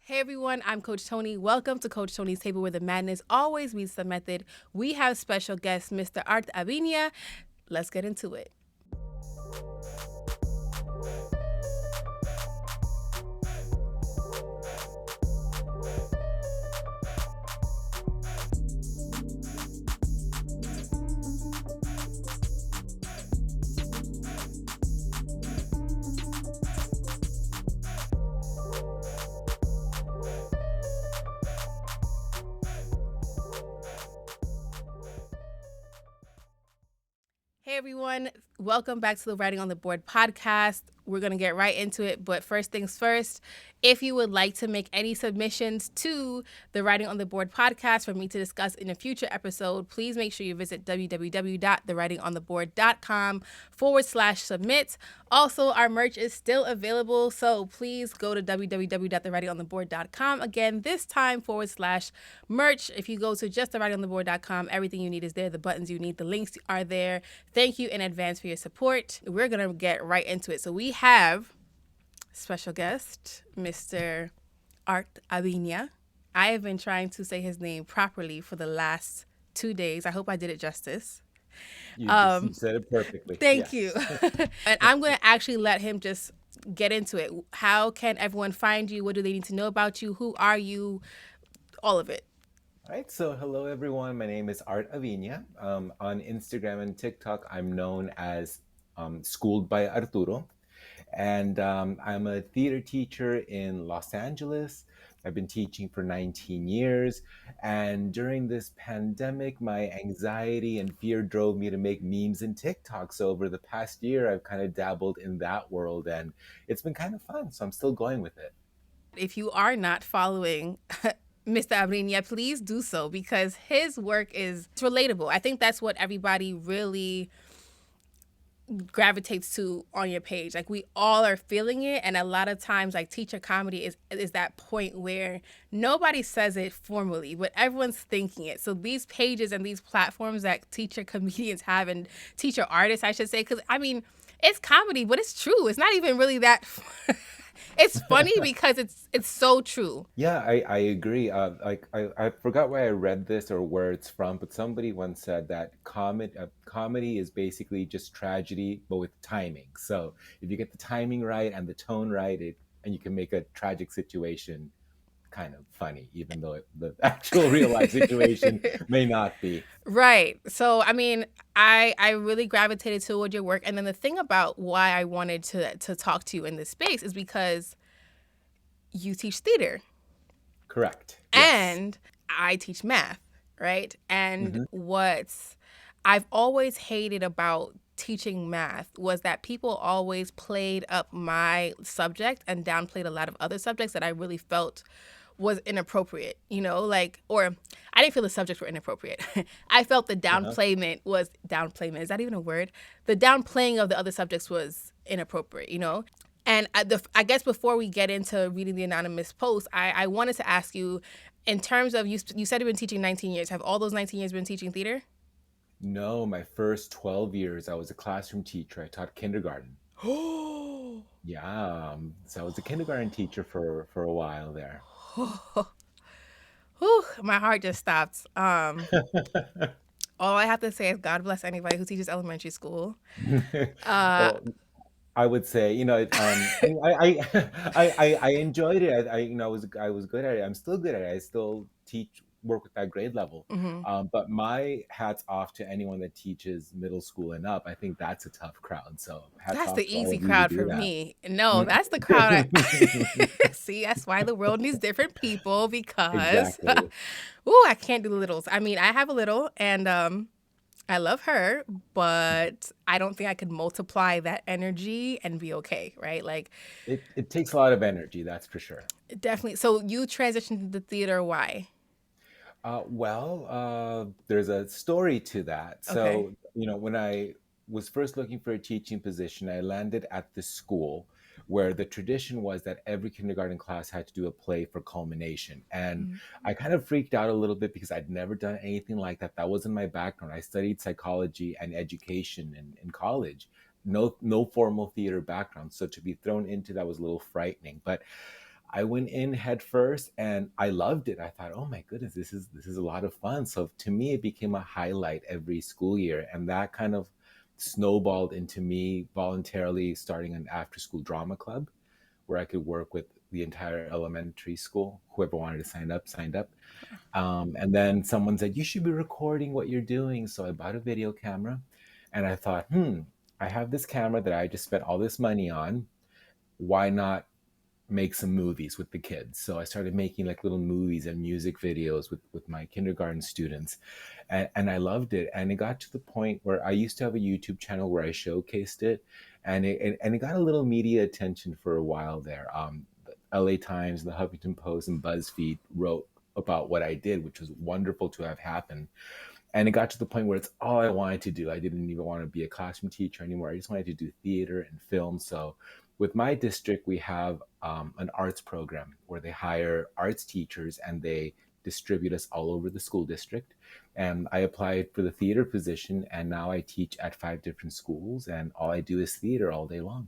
Hey everyone, I'm Coach Toni. Welcome to Coach Toni's Table where the madness always meets the method. We have special guest, Mr. Art Aviña. Let's get into it. Hey everyone, welcome back to the Writing on the Board podcast. We're going to get right into it, but first things first, if you would like to make any submissions to the Writing on the Board podcast for me to discuss in a future episode, please make sure you visit www.thewritingontheboard.com/submit. Also, our merch is still available, so please go to www.thewritingontheboard.com. Again, this time /merch. If you go to just thewritingontheboard.com, everything you need is there. The buttons you need, the links are there. Thank you in advance for your support. We're going to get right into it. So we have special guest, Mr. Art Aviña. I have been trying to say his name properly for the last 2 days. I hope I did it justice. You said it perfectly. Thank you. And I'm going to actually let him just get into it. How can everyone find you? What do they need to know about you? Who are you? All of it. All right. So, hello, everyone. My name is Art Aviña. On Instagram and TikTok, I'm known as Schooled by Arturo. And I'm a theater teacher in Los Angeles. I've been teaching for 19 years. And during this pandemic, my anxiety and fear drove me to make memes and TikTok. So over the past year, I've kind of dabbled in that world and it's been kind of fun. So I'm still going with it. If you are not following Mr. Abrinia, please do so because his work is relatable. I think that's what everybody really gravitates to on your page. Like we all are feeling it, and a lot of times like teacher comedy is that point where nobody says it formally, but everyone's thinking it. So these pages and these platforms that teacher comedians have, and teacher artists I should say, because I mean it's comedy, but it's true. It's not even really that it's funny because it's so true. Yeah, I agree. I forgot where I read this or where it's from, but somebody once said that comedy is basically just tragedy, but with timing. So if you get the timing right and the tone right, and you can make a tragic situation kind of funny, even though the actual real life situation may not be. Right. So, I mean, I really gravitated toward your work. And then the thing about why I wanted to talk to you in this space is because you teach theater. Correct. Yes. And I teach math, right? And Hmm. what I've always hated about teaching math was that people always played up my subject and downplayed a lot of other subjects that I really felt was inappropriate, like, or I didn't feel the subjects were inappropriate. I felt the Uh-huh. downplayment. Is that even a word? The downplaying of the other subjects was inappropriate. And I guess before we get into reading the anonymous post, I wanted to ask you, in terms of, you said you've been teaching 19 years. Have all those 19 years been teaching theater? No, my first 12 years, I was a classroom teacher. I taught kindergarten. Oh. Yeah, so I was a kindergarten teacher for a while there. Whew, my heart just stopped. All I have to say is God bless anybody who teaches elementary school. Uh, Well, I would say, I enjoyed it. I was good at it. I'm still good at it. I still work with that grade level. mhm. But my hats off to anyone that teaches middle school and up. I think that's a tough crowd. So hats That's off the to all easy of you who crowd do for that. me. No, Mm. that's the crowd. See, that's why the world needs different people because, Exactly. ooh, I can't do the littles. I mean, I have a little, and I love her, but I don't think I could multiply that energy and be okay, right? Like, It takes a lot of energy, that's for sure. definitely. So you transitioned to the theater. Why? There's a story to that. Okay. So, when I was first looking for a teaching position, I landed at this school where the tradition was that every kindergarten class had to do a play for culmination. And Mhm. I kind of freaked out a little bit because I'd never done anything like that. That wasn't my background. I studied psychology and education in college. No formal theater background. So to be thrown into that was a little frightening. But I went in head first and I loved it. I thought, oh my goodness, this is a lot of fun. So to me, it became a highlight every school year, and that kind of snowballed into me voluntarily starting an after-school drama club where I could work with the entire elementary school. Whoever wanted to sign up signed up. And then someone said, you should be recording what you're doing. So I bought a video camera and I thought, I have this camera that I just spent all this money on. Why not make some movies with the kids? So I started making like little movies and music videos with my kindergarten students. And I loved it. And it got to the point where I used to have a YouTube channel where I showcased it. And it got a little media attention for a while there. The LA Times, the Huffington Post, and BuzzFeed wrote about what I did, which was wonderful to have happen. And it got to the point where it's all I wanted to do. I didn't even want to be a classroom teacher anymore. I just wanted to do theater and film. So with my district, we have an arts program where they hire arts teachers and they distribute us all over the school district. And I applied for the theater position, and now I teach at 5 different schools, and all I do is theater all day long.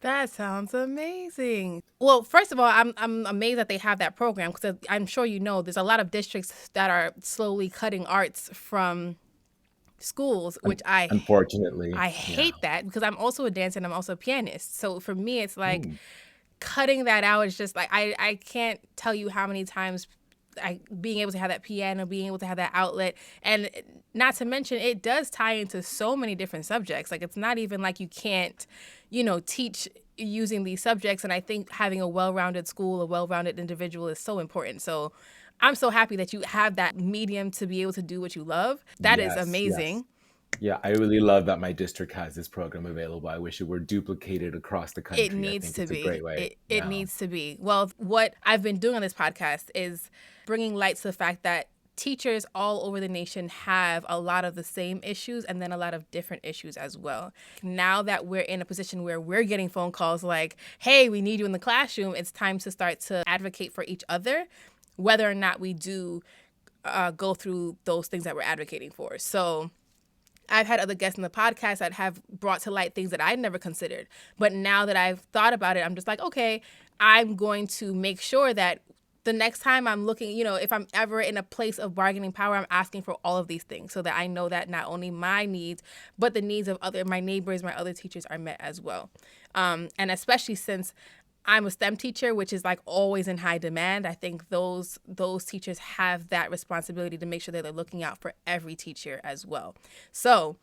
That sounds amazing. Well, first of all, I'm amazed that they have that program because I'm sure you know there's a lot of districts that are slowly cutting arts from schools, which Unfortunately, I yeah. hate that because I'm also a dancer and I'm also a pianist. So for me, it's like Mm. cutting that out is just like I can't tell you how many times being able to have that piano, being able to have that outlet, and not to mention it does tie into so many different subjects. Like it's not even like you can't, teach using these subjects. And I think having a well-rounded school, a well-rounded individual is so important. So I'm so happy that you have that medium to be able to do what you love. That is Yes, yes. amazing. Yeah, I really love that my district has this program available. I wish it were duplicated across the It country. I needs think to it's a great be. way. It Yeah. needs to be. Well, what I've been doing on this podcast is bringing light to the fact that teachers all over the nation have a lot of the same issues and then a lot of different issues as well. Now that we're in a position where we're getting phone calls like, hey, we need you in the classroom, it's time to start to advocate for each other, whether or not we do go through those things that we're advocating for. So I've had other guests in the podcast that have brought to light things that I'd never considered. But now that I've thought about it, I'm just like, okay, I'm going to make sure that the next time I'm looking, if I'm ever in a place of bargaining power, I'm asking for all of these things so that I know that not only my needs, but the needs of my neighbors, my other teachers are met as well. And especially since I'm a STEM teacher, which is like always in high demand. I think those teachers have that responsibility to make sure that they're looking out for every teacher as well. So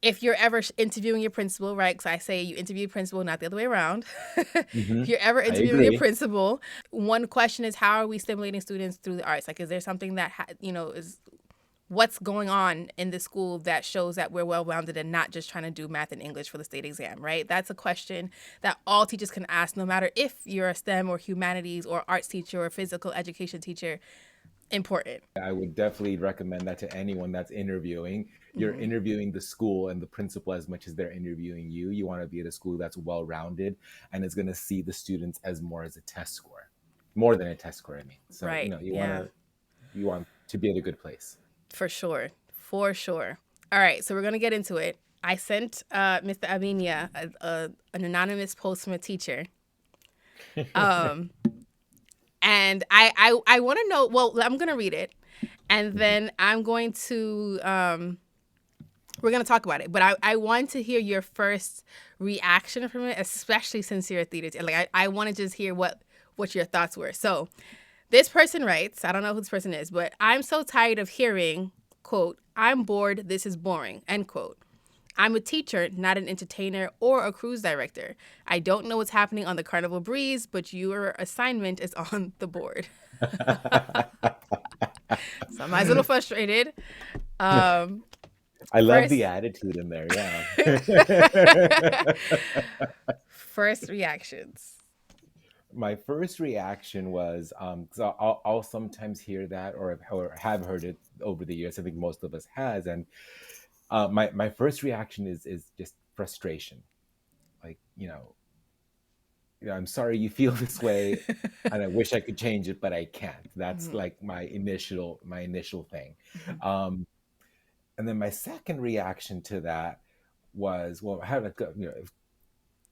if you're ever interviewing your principal, right? Because I say you interview your principal, not the other way around. Hmm. If you're ever I interviewing your agree. principal, one question is how are we stimulating students through the arts? Like, is there something that is what's going on in the school that shows that we're well-rounded and not just trying to do math and English for the state exam, right? That's a question that all teachers can ask, no matter if you're a STEM or humanities or arts teacher or physical education teacher. Important. I would definitely recommend that to anyone that's interviewing. You're Mm-hmm. interviewing the school and the principal as much as they're interviewing you. You want to be at a school that's well rounded and is going to see the students as more as a test score, more than a test score. I mean, so Right. Yeah. you want to be at a good place. For sure. For sure. All right. So we're going to get into it. I sent Mr. Aviña an anonymous post from a teacher. Um, and I want to know, well, I'm going to read it. And then I'm going to we're going to talk about it, but I want to hear your first reaction from it, especially since you're a theater. Like I want to just hear what your thoughts were. So this person writes, I don't know who this person is, but I'm so tired of hearing, quote, I'm bored, this is boring, end quote. I'm a teacher, not an entertainer or a cruise director. I don't know what's happening on the Carnival Breeze, but your assignment is on the board. Somebody's a little frustrated. Um, I love the first, attitude in there. Yeah. first reactions. My first reaction was because I'll sometimes hear that or have heard it over the years. I think most of us has, and my first reaction is just frustration. Like I'm sorry you feel this way, and I wish I could change it, but I can't. That's Mhm, like my initial thing. mhm, And then my second reaction to that was, well, how did it go?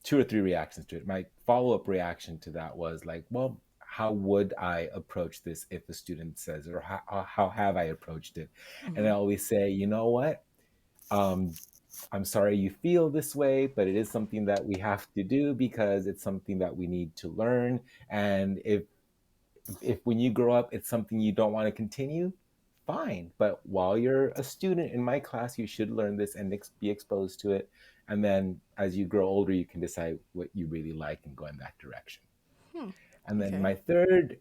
two or three reactions to it. My follow-up reaction to that was like, well, how would I approach this if a student says it, or how have I approached it? And I Mm-hmm. always say, you know what? Um, I'm sorry you feel this way, but it is something that we have to do because it's something that we need to learn. And if when you grow up it's something you don't want to continue, fine. But while you're a student in my class, you should learn this and be exposed to it. And then as you grow older, you can decide what you really like and go in that direction. Hmm. And then Okay. my third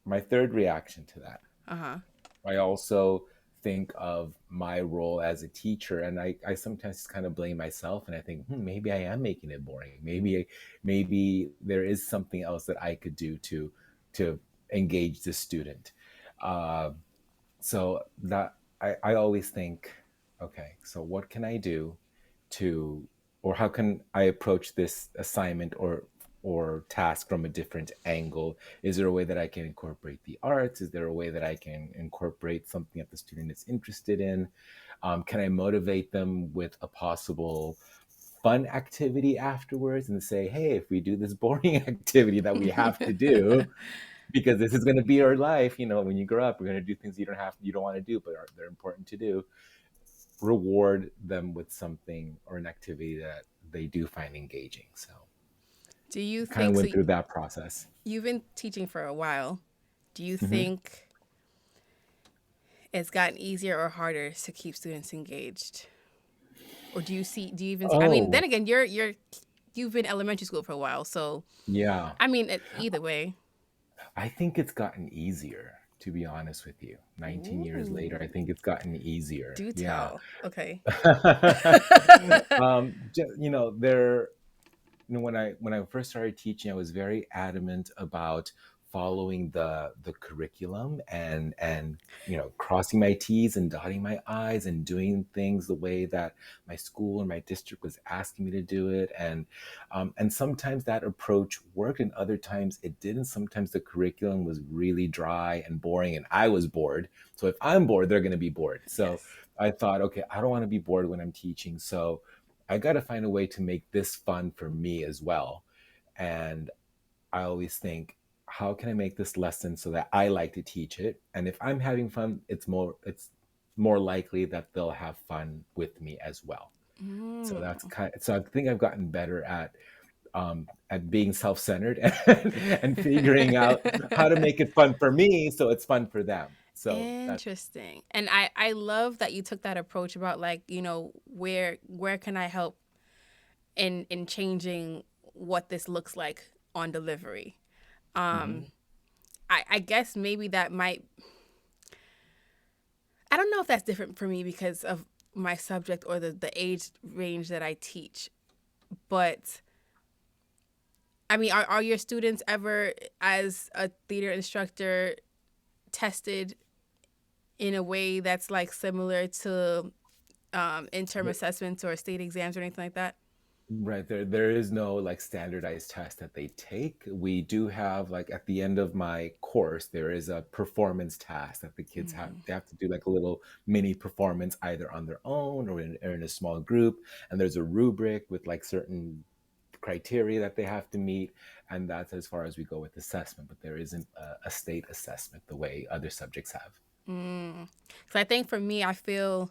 reaction to that, Uh-huh. I also think of my role as a teacher, and I sometimes kind of blame myself, and I think, maybe I am making it boring. Maybe there is something else that I could do to engage the student. Uh, so that I always think, okay, so what can I do to, or how can I approach this assignment or task from a different angle? Is there a way that I can incorporate the arts? Is there a way that I can incorporate something that the student is interested in? Can I motivate them with a possible fun activity afterwards and say, hey, if we do this boring activity that we have to do, because this is going to be our life, when you grow up, we're going to do things you don't want to do, but they're important to do. Reward them with something or an activity that they do find engaging. So Do you kind of think so? went through that process. You've been teaching for a while. Do you Mm-hmm. think it's gotten easier or harder to keep students engaged? Or do you even I mean, then Oh, again, you've been elementary school for a while, so yeah. I mean, either way. I think it's gotten easier, to be honest with you. 19 years later, I Ooh. think it's gotten easier. Do Yeah. tell. Okay. There when I first started teaching, I was very adamant about following the curriculum and crossing my T's and dotting my I's and doing things the way that my school or my district was asking me to do it. And sometimes that approach worked, and other times it didn't. Sometimes the curriculum was really dry and boring, and I was bored. So if I'm bored, they're going to be bored. So Yes. I thought, okay, I don't want to be bored when I'm teaching. So I got to find a way to make this fun for me as well. And I always think, how can I make this lesson so that I like to teach it? And if I'm having fun, it's more likely that they'll have fun with me as well. So Mm. so I think I've gotten better at being self-centered and figuring out how to make it fun for me so it's fun for them. So that's Interesting. And I love that you took that approach about, like, where can I help in changing what this looks like on delivery. mhm. I guess maybe that might, I don't know if that's different for me because of my subject or the age range that I teach. But I mean, are your students ever, as a theater instructor, tested in a way that's like similar to interim assessments or state exams or anything like that? Right. There is no like standardized test that they take. We do have, like, at the end of my course, there is a performance task that the kids have. Mm. They have to do like a little mini performance either on their own or in a small group. And there's a rubric with like certain criteria that they have to meet. And that's as far as we go with assessment. But there isn't a state assessment the way other subjects have. Mm. So I think for me, I feel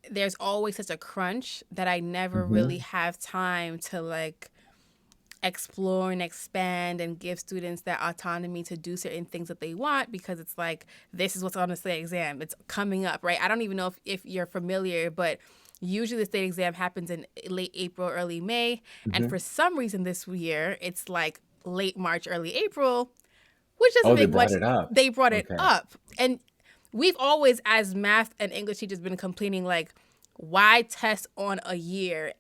there's always such a crunch that I never really Hmm. have time to like explore and expand and give students that autonomy to do certain things that they want, because it's like, this is what's on the state exam. It's coming up, right? I don't even know if you're familiar, but usually the state exam happens in late April, early May. And Hmm. for some reason this year, it's like late March, early April, which doesn't Oh, they make brought much. it up. They brought it Okay. up. And we've always, as math and English teachers, been complaining like, why test on a year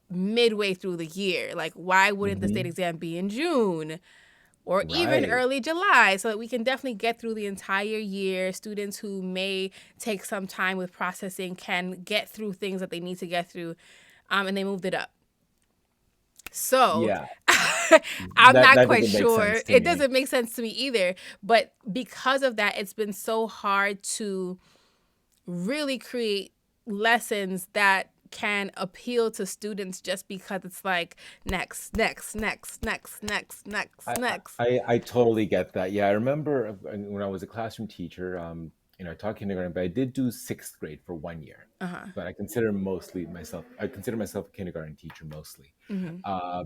midway through the year? Like, why wouldn't the state Hmm. exam be in June or even Right. early July, so that we can definitely get through the entire year? Students who may take some time with processing can get through things that they need to get through, and they moved it up. So Yeah. I'm That not that quite doesn't make sure. sense to It me. doesn't make sense to me either. But because of that, it's been so hard to really create lessons that can appeal to students just because it's like next, next, next, next, next, next, next. I totally get that. Yeah, I remember when I was a classroom teacher, I taught kindergarten, but I did do sixth grade for 1 year. Uh-huh. But I consider myself a kindergarten teacher mostly. Mm-hmm. Uh,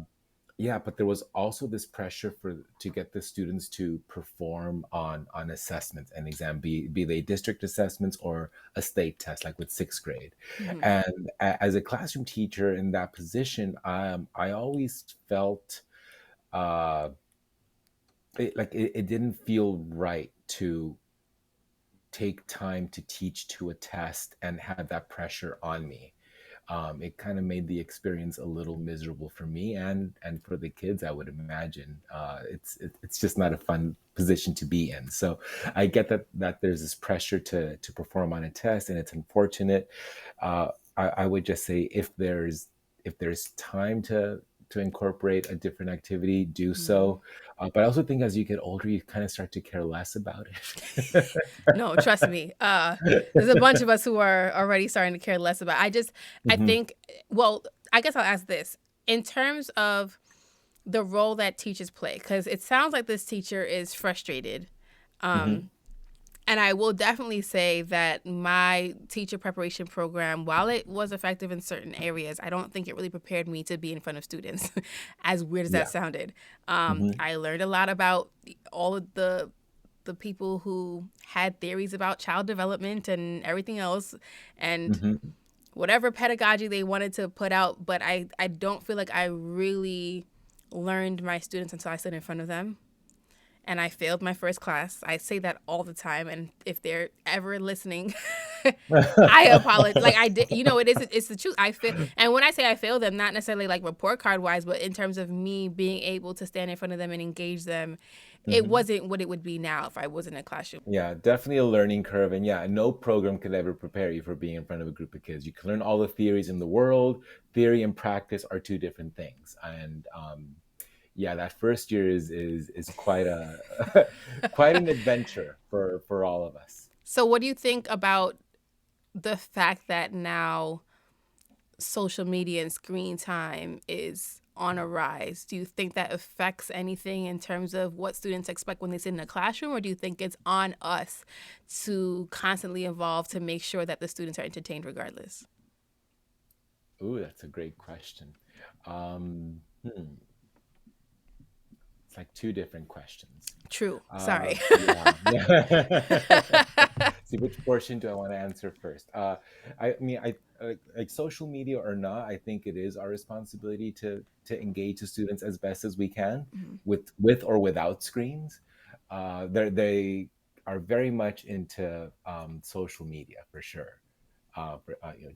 yeah, but there was also this pressure to get the students to perform on assessments and exam, be they district assessments or a state test, like with sixth grade. Mm-hmm. And as a classroom teacher in that position, I always felt uh, it didn't feel right to take time to teach to a test and have that pressure on me. It kind of made the experience a little miserable for me and for the kids. I would imagine it's just not a fun position to be in. So I get that there's this pressure to perform on a test, and it's unfortunate. I would just say if there's time to incorporate a different activity, do Mm-hmm. so. But I also think as you get older, you kind of start to care less about it. No, trust me. There's a bunch of us who are already starting to care less about. I Hmm. think. Well, I guess I'll ask this in terms of the role that teachers play, because it sounds like this teacher is frustrated. Hmm. Um, and I will definitely say that my teacher preparation program, while it was effective in certain areas, I don't think it really prepared me to be in front of students, as weird as that Yeah. sounded. Hmm. I learned a lot about all of the people who had theories about child development and everything else, and Hmm. whatever pedagogy they wanted to put out. But I don't feel like I really learned my students until I stood in front of them, and I failed my first class. I say that all the time, and if they're ever listening, I apologize. Like I did, it's the truth. I fail, and when I say I failed them, not necessarily like report card wise, but in terms of me being able to stand in front of them and engage them, it Hmm. wasn't what it would be now if I was in a classroom. Yeah, definitely a learning curve. And yeah, no program could ever prepare you for being in front of a group of kids. You can learn all the theories in the world. Theory and practice are two different things. And yeah, that first year is quite a quite an adventure for all of us. So, what do you think about the fact that now social media and screen time is on a rise? Do you think that affects anything in terms of what students expect when they sit in a classroom, or do you think it's on us to constantly evolve to make sure that the students are entertained regardless? Ooh, that's a great question. Hmm, it's like two different questions. True. Sorry. Yeah. See, which portion do I want to answer first? I mean, like social media or not, I think it is our responsibility to engage the students as best as we can Mhm. with or without screens. They are very much into social media for sure.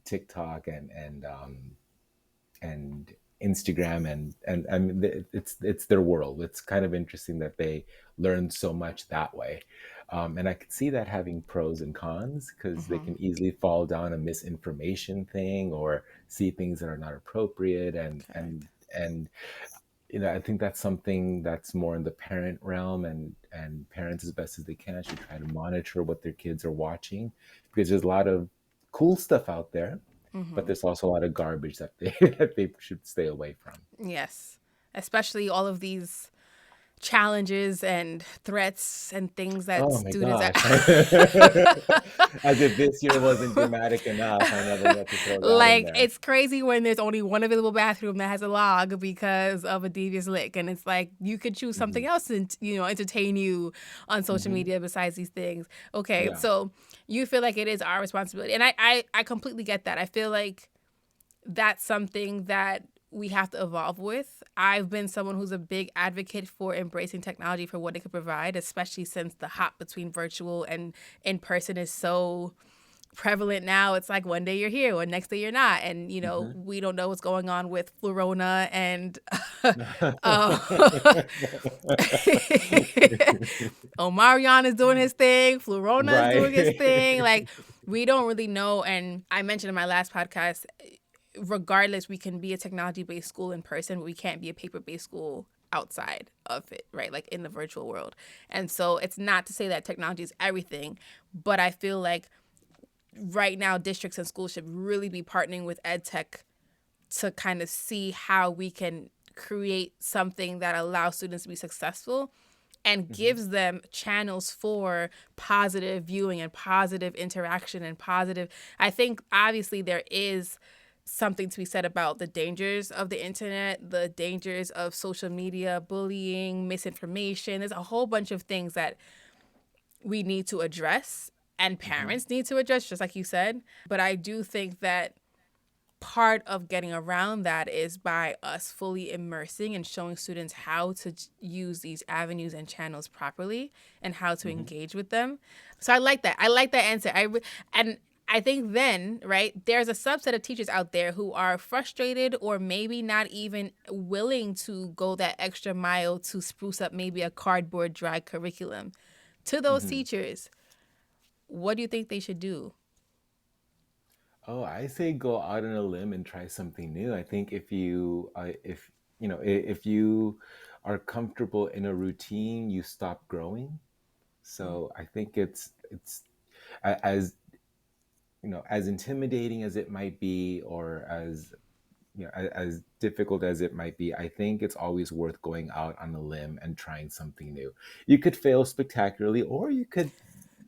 TikTok and Instagram and I mean it's their world. It's kind of interesting that they learn so much that way, and I could see that having pros and cons because they Mhm. can easily fall down a misinformation thing or see things that are not appropriate Correct. and I think that's something that's more in the parent realm and parents as best as they can should try to monitor what their kids are watching because there's a lot of cool stuff out there but Mhm. there's also a lot of garbage that they that they should stay away from. Yes. Especially all of these challenges and threats and things that Oh my students are gosh. As if this year wasn't dramatic enough, I never know what to throw that in like there. it's crazy when there's only one available bathroom that has a log because of a devious lick, and it's like you could choose something Hmm. else and entertain you on social Hmm. media besides these things. Okay, Yeah. so you feel like it is our responsibility, and I completely get that. I feel like that's something that we have to evolve with. I've been someone who's a big advocate for embracing technology for what it could provide, especially since the hop between virtual and in person is so prevalent now. It's like one day you're here, or next day you're not, and Hmm. we don't know what's going on with Florona and uh, Omarion is doing his thing, Florona is doing his thing. Right. Like we don't really know. And I mentioned in my last podcast, regardless, we can be a technology based school in person, but we can't be a paper based school outside of it, right? Like in the virtual world. And so it's not to say that technology is everything, but I feel like right now districts and schools should really be partnering with ed tech to kind of see how we can create something that allows students to be successful and Hmm. gives them channels for positive viewing and positive interaction and positive. I think obviously there is something to be said about the dangers of the internet, the dangers of social media, bullying, misinformation. There's a whole bunch of things that we need to address and Hmm. parents need to address, just like you said. But I do think that part of getting around that is by us fully immersing and showing students how to use these avenues and channels properly and how to Hmm. engage with them. So I like that. I like that answer. And I think then, right, there's a subset of teachers out there who are frustrated or maybe not even willing to go that extra mile to spruce up maybe a cardboard dry curriculum. To those Hmm. teachers, what do you think they should do? Oh, I say go out on a limb and try something new. I think if you know, if you are comfortable in a routine, you stop growing. So I think it's as as intimidating as it might be, or as as difficult as it might be, I think it's always worth going out on a limb and trying something new. You could fail spectacularly, or you could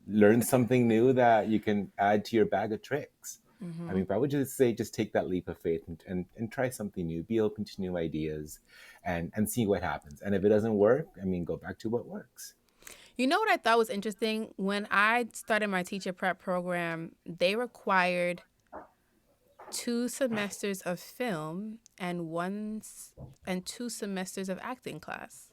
learn something new that you can add to your bag of tricks. I Mm-hmm. mean, but I would just say just take that leap of faith and try something new. Be open to new ideas and see what happens. And if it doesn't work, I mean, go back to what works. You know what I thought was interesting? When I started my teacher prep program, they required 2 semesters of film and 2 semesters of acting class.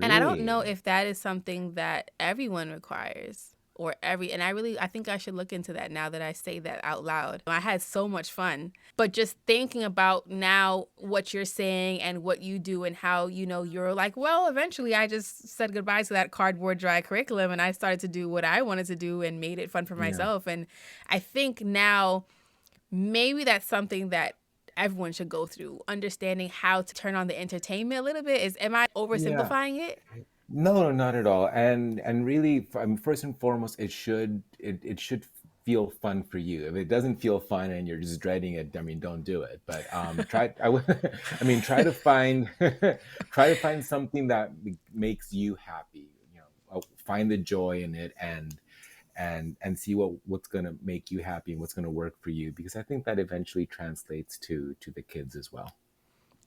And I don't know Really? if that is something that everyone requires or and I think I should look into that now that I say that out loud. I had so much fun, but just thinking about now what you're saying and what you do and how, you're like, well, eventually I just said goodbye to that cardboard dry curriculum and I started to do what I wanted to do and made it fun for Yeah. myself. And I think now maybe that's something that everyone should go through, understanding how to turn on the entertainment a little bit. Am I Yeah. oversimplifying it? No, no, not at all. And really, I mean, first and foremost, it should feel fun for you. If it doesn't feel fun and you're just dreading it, I mean, don't do it. But try. I would, I mean, try to find try to find something that makes you happy. Find the joy in it and see what's gonna make you happy and what's gonna work for you. Because I think that eventually translates to the kids as well.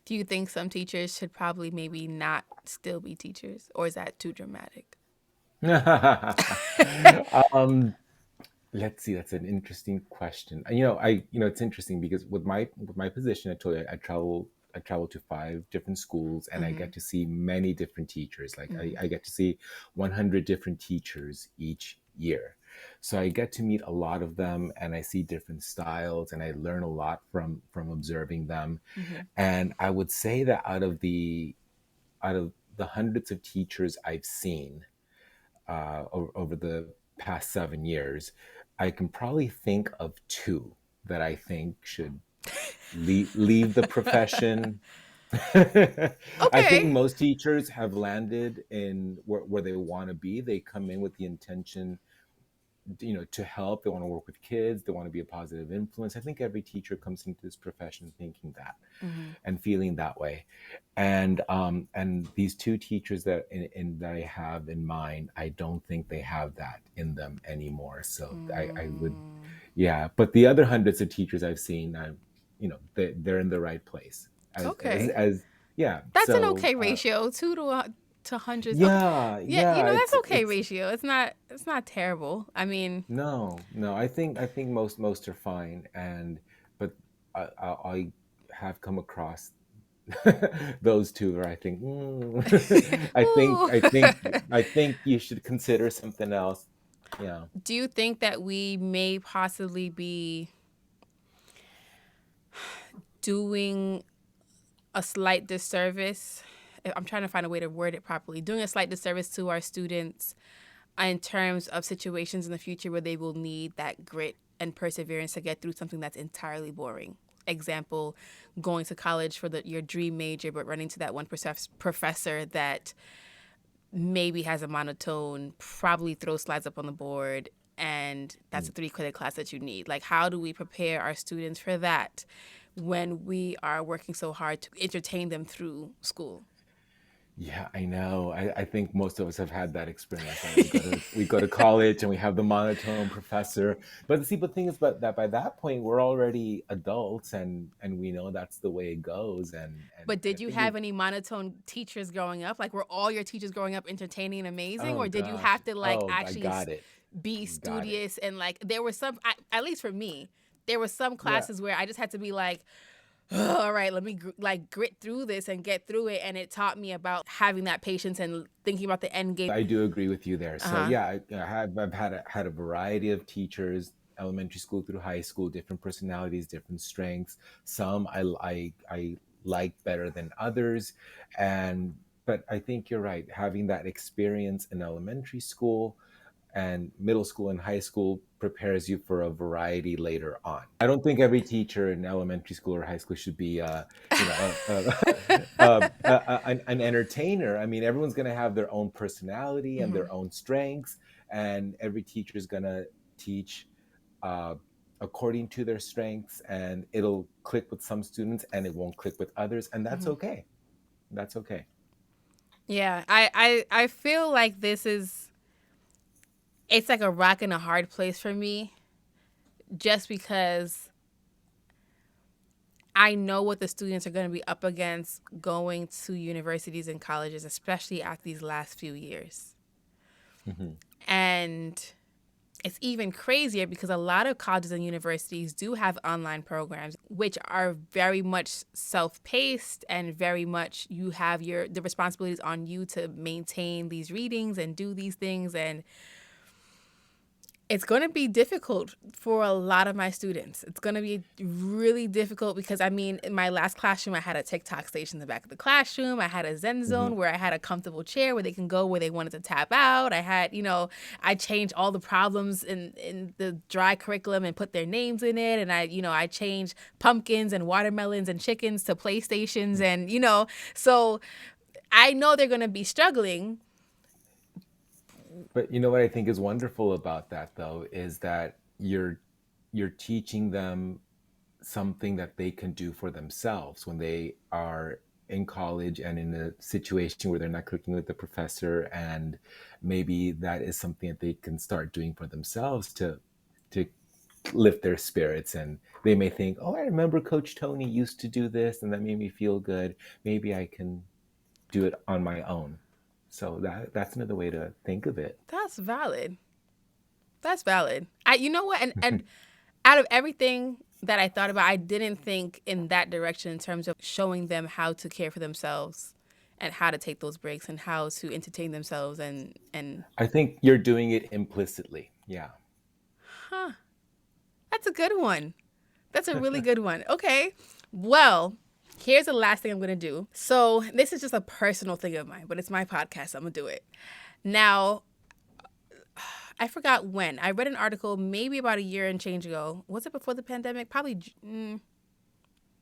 Do you think some teachers should probably maybe not still be teachers, or is that too dramatic? um, Let's see. That's an interesting question. It's interesting because with my position, I told you I travel to 5 different schools, and I Mm-hmm. get to see many different teachers. Like I, Mm-hmm. I get to see 100 different teachers each year, so I get to meet a lot of them, and I see different styles, and I learn a lot from observing them. Mm-hmm. And I would say that out of the hundreds of teachers I've seen over the past 7 years, I can probably think of two that I think should leave the profession. I think Okay. most teachers have landed in where they want to be. They come in with the intention, to help. They want to work with kids. They want to be a positive influence. I think every teacher comes into this profession thinking that Mm-hmm. and feeling that way. And these two teachers that I have in mind, I don't think they have that in them anymore. So I would, Mm. yeah. But the other hundreds of teachers I've seen, they're in the right place Okay. as yeah. That's an So okay ratio. Two to hundreds. Okay. yeah, Yeah, yeah. that's okay It's ratio. It's not terrible. I mean, No, no. I think most are fine, but I have come across those two where I think, I think ooh. I think I think you should consider something else. Yeah. Do you think that we may possibly be doing a slight disservice? I'm trying to find a way to word it properly. Doing a slight disservice to our students in terms of situations in the future where they will need that grit and perseverance to get through something that's entirely boring. Example, going to college for your dream major, but running to that one professor that maybe has a monotone, probably throws slides up on the board, and that's a Mm. 3 credit class that you need. Like, how do we prepare our students for that when we are working so hard to entertain them through school? Yeah, I know. I think most of us have had that experience, right? We go to college and we have the monotone professor. But see, the thing is, but that by that point we're already adults and we know that's the way it goes. But And I did you think have any monotone teachers growing up? Like, were all your teachers growing up entertaining and amazing, oh or did you gosh, have to like oh I actually got it, be got it. studious and like there were some, at least for me, there were some Yeah, classes where I just had to be like, all right, let me like grit through this and get through it, and it taught me about having that patience and thinking about the end game. I do agree with you there. Uh So huh. yeah, I've had a variety of teachers, elementary school through high school, different personalities, different strengths. Some I like better than others, and but I think you're right. Having that experience in elementary school and middle school and high school prepares you for a variety later on. I don't think every teacher in elementary school or high school should be, an entertainer. I mean, everyone's going to have their own personality and Hmm. their own strengths, and every teacher is going to teach uh, according to their strengths, and it'll click with some students and it won't click with others, and that's Hmm. okay. That's okay. Yeah, I feel like this is, it's like a rock and a hard place for me, just because I know what the students are going to be up against going to universities and colleges, especially after these last few years. Hmm. And it's even crazier because a lot of colleges and universities do have online programs which are very much self-paced, and very much you have the responsibilities on you to maintain these readings and do these things. And it's going to be difficult for a lot of my students. It's going to be really difficult because, I mean, in my last classroom, I had a TikTok station in the back of the classroom. I had a Zen Hmm. zone where I had a comfortable chair where they can go where they wanted to tap out. I had, I changed all the problems in the dry curriculum and put their names in it. And I changed pumpkins and watermelons and chickens to PlayStations. And, so I know they're going to be struggling. But you know what I think is wonderful about that though is that you're teaching them something that they can do for themselves when they are in college and in a situation where they're not clicking with the professor, and maybe that is something that they can start doing for themselves to lift their spirits. And they may think, oh, I remember Coach Tony used to do this and that made me feel good, maybe I can do it on my own. So that's another way to think of it. That's valid. That's valid. You know what? And out of everything that I thought about, I didn't think in that direction in terms of showing them how to care for themselves and how to take those breaks and how to entertain themselves and I think you're doing it implicitly. Yeah. huh. That's a good one. That's a really good one. Okay. Well, here's the last thing I'm going to do. So, this is just a personal thing of mine, but it's my podcast. So I'm going to do it. Now, I forgot when. I read an article maybe about a year and change ago. Was it before the pandemic? Probably, maybe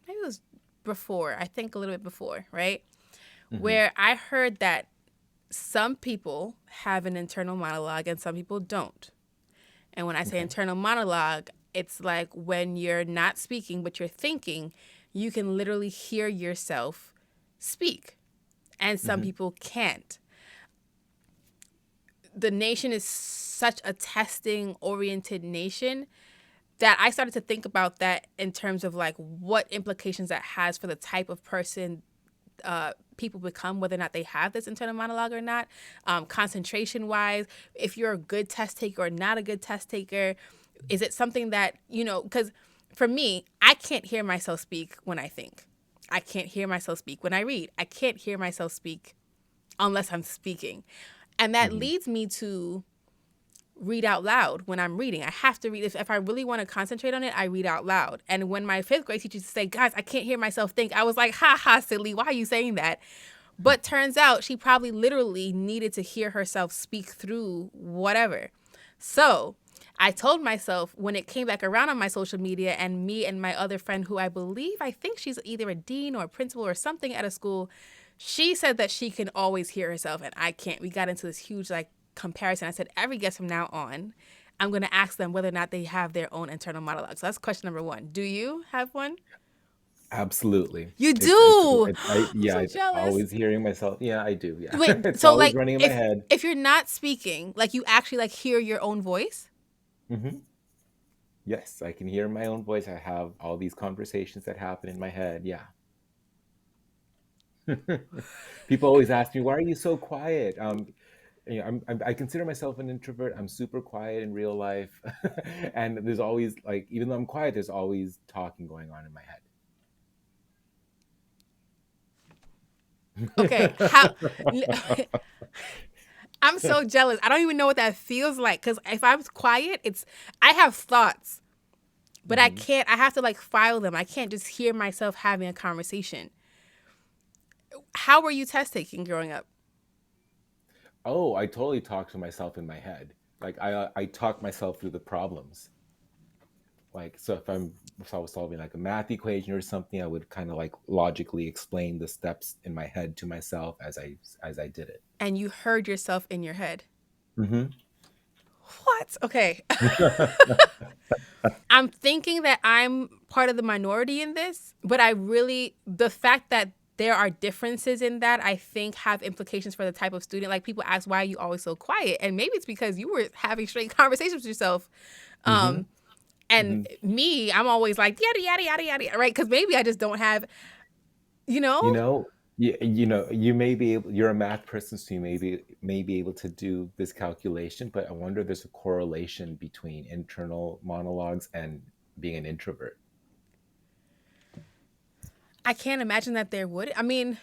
it was before. I think a little bit before, right? Hmm. Where I heard that some people have an internal monologue and some people don't. And when I say Okay. internal monologue, it's like when you're not speaking, but you're thinking, you can literally hear yourself speak. And some Hmm. people can't. The nation is such a testing oriented nation that I started to think about that in terms of like what implications that has for the type of person people become, whether or not they have this internal monologue or not. Concentration wise, if you're a good test taker or not a good test taker, is it something that, because for me, I can't hear myself speak when I think. I can't hear myself speak when I read. I can't hear myself speak unless I'm speaking. And that Hmm. leads me to read out loud when I'm reading. I have to read. If I really want to concentrate on it, I read out loud. And when my fifth grade teacher used to say, guys, I can't hear myself think, I was like, ha ha, silly. Why are you saying that? But turns out she probably literally needed to hear herself speak through whatever. So I told myself when it came back around on my social media, and me and my other friend, who I think she's either a dean or a principal or something at a school, she said that she can always hear herself and I can't. We got into this huge like comparison. I said, every guest from now on, I'm going to ask them whether or not they have their own internal monologue. So that's question number one. Do you have one? Absolutely. You It's do. I'm yeah, so it's jealous. always hearing myself. Yeah, I do. Yeah. Wait, It's so always like running in my head. if you're not speaking, like you actually like hear your own voice? Hmm. Yes, I can hear my own voice. I have all these conversations that happen in my head. Yeah. People always ask me, "Why are you so quiet?" I consider myself an introvert. I'm super quiet in real life, and there's always like, even though I'm quiet, there's always talking going on in my Okay, how head. I'm so jealous. I don't even know what that feels like cuz if I'm quiet, it's I have thoughts, but I Hmm. can't I have to like file them. I can't just hear myself having a conversation. How were you test taking growing up? Oh, I totally talk to myself in my head. Like I talk myself through the problems. Like, so if I was solving like a math equation or something, I would kind of like logically explain the steps in my head to myself as I did it. And you heard yourself in your head. Hmm. What? Okay. I'm thinking that I'm part of the minority in this, but the fact that there are differences in that, I think have implications for the type of student. Like people ask, why are you always so quiet? And maybe it's because you were having straight conversations with yourself. Hmm. Um, and Hmm. me, I'm always like, yada, yada, yada, yada, right? Because maybe I just don't have, you know? You know, you may be able, you're a math person, so you may be able to do this calculation, but I wonder if there's a correlation between internal monologues and being an introvert. I can't imagine that there would. I mean,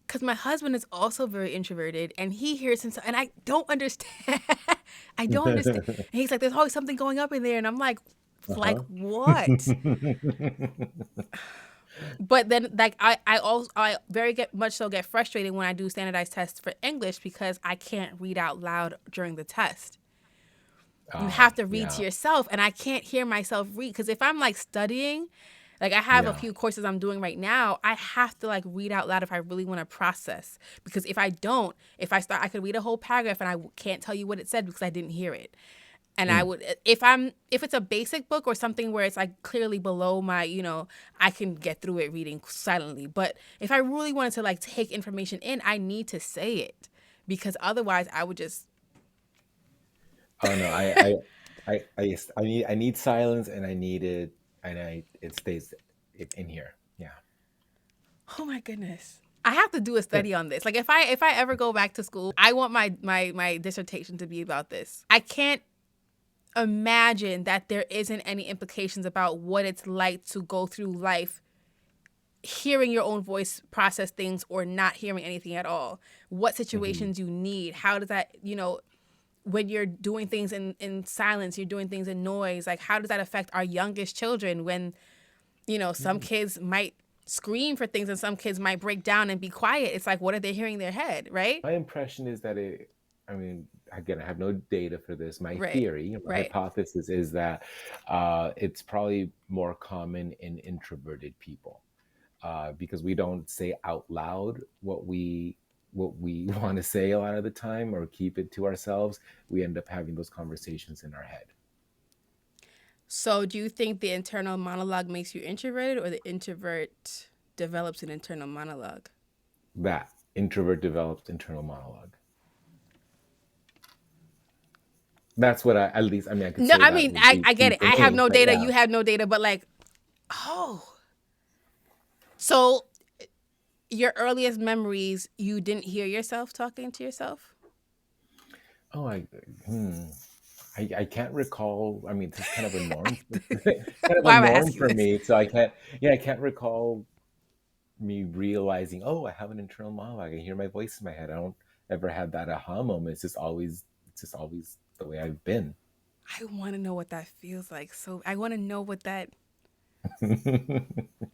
because my husband is also very introverted and he hears himself and I don't understand. I don't understand. And he's like, there's always something going up in there. And I'm like Uh-huh. what? But then like I very much so get frustrated when I do standardized tests for English because I can't read out loud during the test. You have to read to Yeah, yourself and I can't hear myself read because if I'm like studying, like I have a yeah. few courses I'm doing right now, I have to like read out loud if I really want to process because if I don't, if I start I could read a whole paragraph and I can't tell you what it said because I didn't hear it. And I Mm. would if it's a basic book or something where it's like clearly below my, I can get through it reading silently. But if I really wanted to like take information in, I need to say it because otherwise I would just Oh no, I need silence, and I need it, and I it stays in here. Yeah. oh my goodness. I have to do a study on this. Like if I ever go back to school, I want my dissertation to be about this. I can't imagine that there isn't any implications about what it's like to go through life hearing your own voice process things or not hearing anything at all. What Hmm. situations you need. How does that, when you're doing things in silence, you're doing things in noise, like how does that affect our youngest children when, some kids might scream for things and some kids might break down and be quiet. It's like what are they hearing in their head, right? My impression is that I mean, again, I have no data for this. My Right. theory, my Right. hypothesis is that it's probably more common in introverted people, because we don't say out loud what we want to say a lot of the time, or keep it to ourselves. We end up having those conversations in our head. So do you think the internal monologue makes you introverted or the introvert develops an internal monologue? That introvert developed internal monologue. That's what at least, I mean, I could No, say I that mean, would I be get it. for I have me, no but data. yeah. You have no data, but like, oh, so your earliest memories, you didn't hear yourself talking to yourself? Oh, hmm. I can't recall. I mean, this is kind of a norm, kind of a Why am I norm asking for this? me. So I can't, yeah, I can't recall me realizing, oh, I have an internal monologue. I hear my voice in my head. I don't ever have that aha moment. It's just always the way I've been. I want to know what that feels like. So I want to know what that.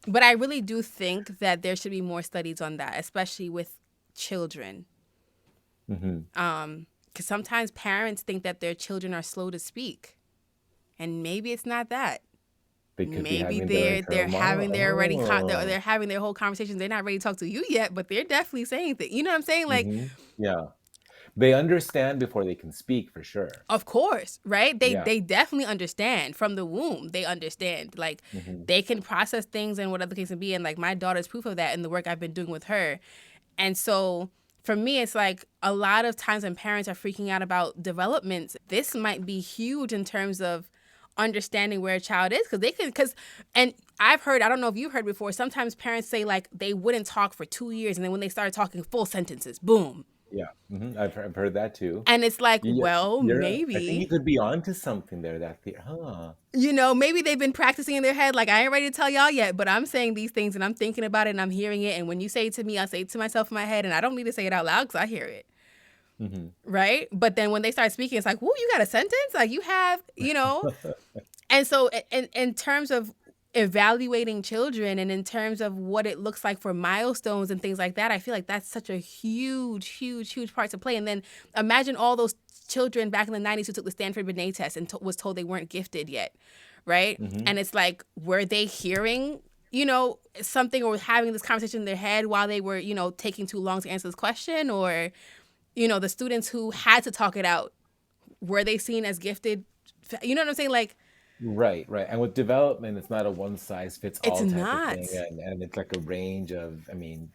But I really do think that there should be more studies on that, especially with children. Hmm. Because sometimes parents think that their children are slow to speak, and maybe it's not that. They could be Maybe having their they're internal having monologue. their already Oh, they're having their whole conversations. They're not ready to talk to you yet, but they're definitely saying things. You know what I'm saying? Like, yeah. They understand before they can speak, for sure. Of course, right? They Yeah. they definitely understand from the womb. They understand. Like Hmm. they can process things and whatever the case may be. And like my daughter's proof of that in the work I've been doing with her. And so for me, it's like a lot of times when parents are freaking out about developments, this might be huge in terms of understanding where a child is and I've heard, I don't know if you've heard before, sometimes parents say like they wouldn't talk for 2 years and then when they started talking full sentences, boom. Yeah. I've heard that too. And it's like, You, well, I think you maybe, could be onto something there. Huh? maybe they've been practicing in their head. Like, I ain't ready to tell y'all yet, but I'm saying these things and I'm thinking about it and I'm hearing it. And when you say it to me, I'll say it to myself in my head and I don't need to say it out loud because I hear it. Hmm. Right. But then when they start speaking, it's like, whoa, you got a sentence? Like you have. And so in terms of evaluating children and in terms of what it looks like for milestones and things like that, I feel like that's such a huge, huge, huge part to play. And then imagine all those children back in the 90s who took the Stanford Binet test and was told they weren't gifted yet, right? Hmm. And it's like, were they hearing, something or having this conversation in their head while they were, taking too long to answer this question? Or, the students who had to talk it out, were they seen as gifted? You know what I'm saying? Like, Right, right. And with development, it's not a one size fits it's all type of not. thing, and it's like a range of. I mean,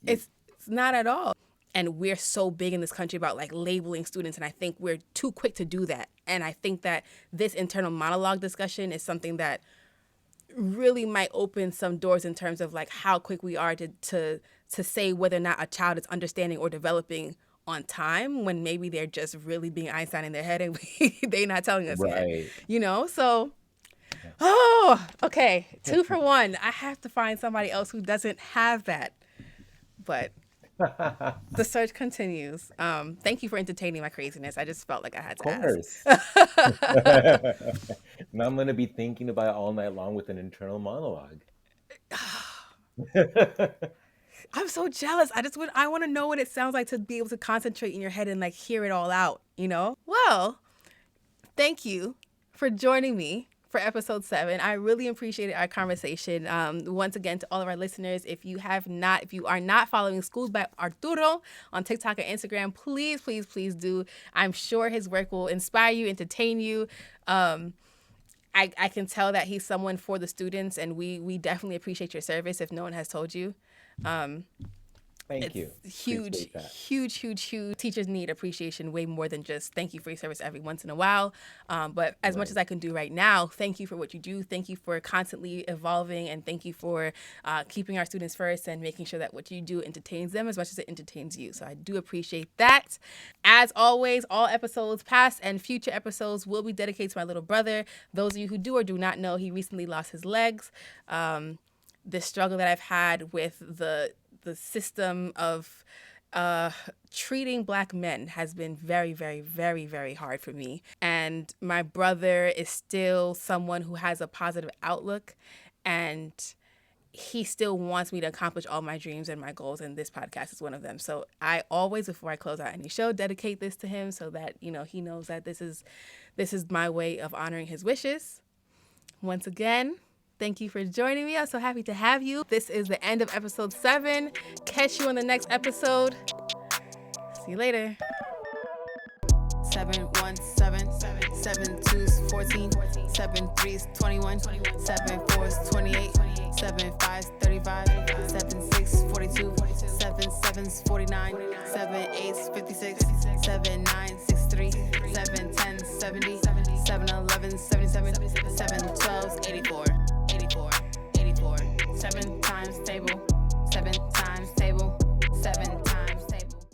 It's not at all. And we're so big in this country about like labeling students. And I think we're too quick to do that. And I think that this internal monologue discussion is something that really might open some doors in terms of like how quick we are to say whether or not a child is understanding or developing on time when maybe they're just really being Einstein in their head and they're not telling us yet. right. So oh, okay. 2 for 1. I have to find somebody else who doesn't have that. But the search continues. Thank you for entertaining my craziness. I just felt like I had Of to ask. course. Now I'm gonna be thinking about it all night long with an internal monologue. I'm so jealous. I want to know what it sounds like to be able to concentrate in your head and like hear it all out. Well, thank you for joining me for episode 7. I really appreciated our conversation. Once again, to all of our listeners, if you are not following Schooled by Arturo on TikTok and Instagram, please, please, please do. I'm sure his work will inspire you, entertain you. I can tell that he's someone for the students, and we definitely appreciate your service if no one has told you. Thank you. Huge, Appreciate that. huge, huge, huge. Teachers need appreciation way more than just thank you for your service every once in a while. But as much Right. as I can do right now, thank you for what you do. Thank you for constantly evolving, and thank you for keeping our students first and making sure that what you do entertains them as much as it entertains you. So I do appreciate that. As always, all episodes, past and future episodes, will be dedicated to my little brother. Those of you who do or do not know, he recently lost his legs. The struggle that I've had with the system of treating Black men has been very, very, very, very hard for me. And my brother is still someone who has a positive outlook, and he still wants me to accomplish all my dreams and my goals, and this podcast is one of them. So I always, before I close out any show, dedicate this to him so that, he knows that this is my way of honoring his wishes. Once again, thank you for joining me. I'm so happy to have you. This is the end of episode 7. Catch you on the next episode. See you later. 717, 7 2s 14, 7 3s 21, 7 4s 28, 7 5s 35, 7 6s 42, 7 7s 49, 7 8s 56, 7 9s